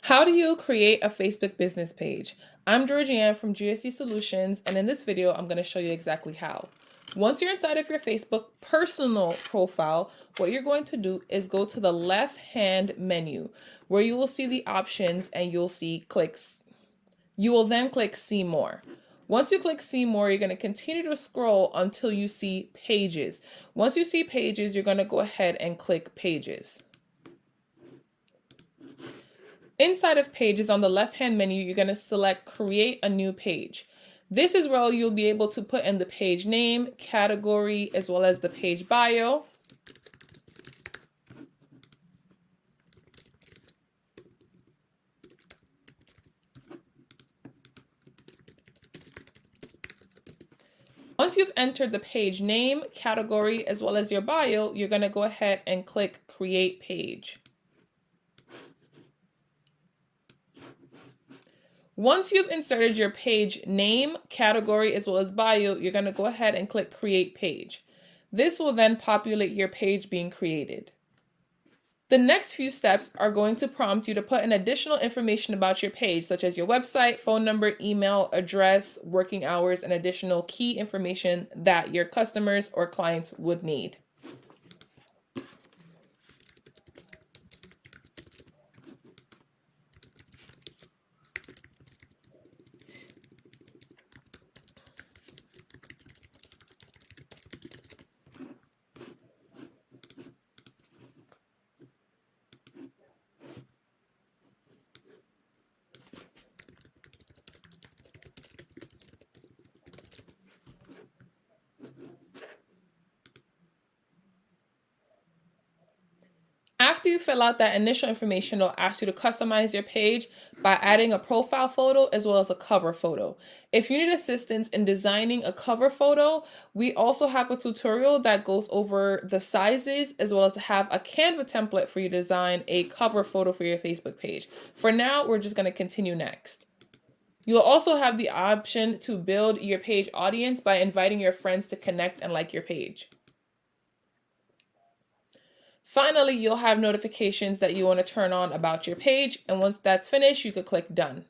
How do you create a Facebook business page? I'm Georgianne from GSD Solutions, and in this video, I'm going to show you exactly how. Once you're inside of your Facebook personal profile, what you're going to do is go to the left-hand menu where you will see the options and you'll see clicks. You will then click See More. Once you click See More, you're going to continue to scroll until you see Pages. Once you see Pages, you're going to go ahead and click Pages. Inside of Pages on the left-hand menu, you're going to select Create a New Page. This is where you'll be able to put in the page name, category, as well as the page bio. Once you've entered the page name, category, as well as your bio, you're going to go ahead and click Create Page. Once you've inserted your page name, category, as well as bio, you're going to go ahead and click Create Page. This will then populate your page being created. The next few steps are going to prompt you to put in additional information about your page, such as your website, phone number, email, address, working hours, and additional key information that your customers or clients would need. After you fill out that initial information, it'll ask you to customize your page by adding a profile photo as well as a cover photo. If you need assistance in designing a cover photo, we also have a tutorial that goes over the sizes as well as to have a Canva template for you to design a cover photo for your Facebook page. For now, we're just going to continue next. You'll also have the option to build your page audience by inviting your friends to connect and like your page. Finally, you'll have notifications that you want to turn on about your page, and once that's finished, you can click Done.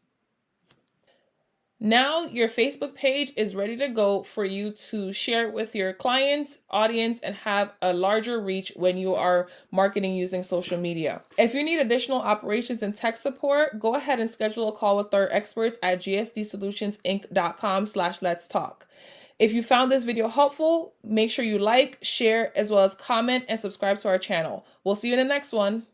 Now your Facebook page is ready to go for you to share it with your clients, audience, and have a larger reach when you are marketing using social media. If you need additional operations and tech support, go ahead and schedule a call with our experts at gsdsolutionsinc.com/let's talk. If you found this video helpful, make sure you like, share, as well as comment and subscribe to our channel. We'll see you in the next one.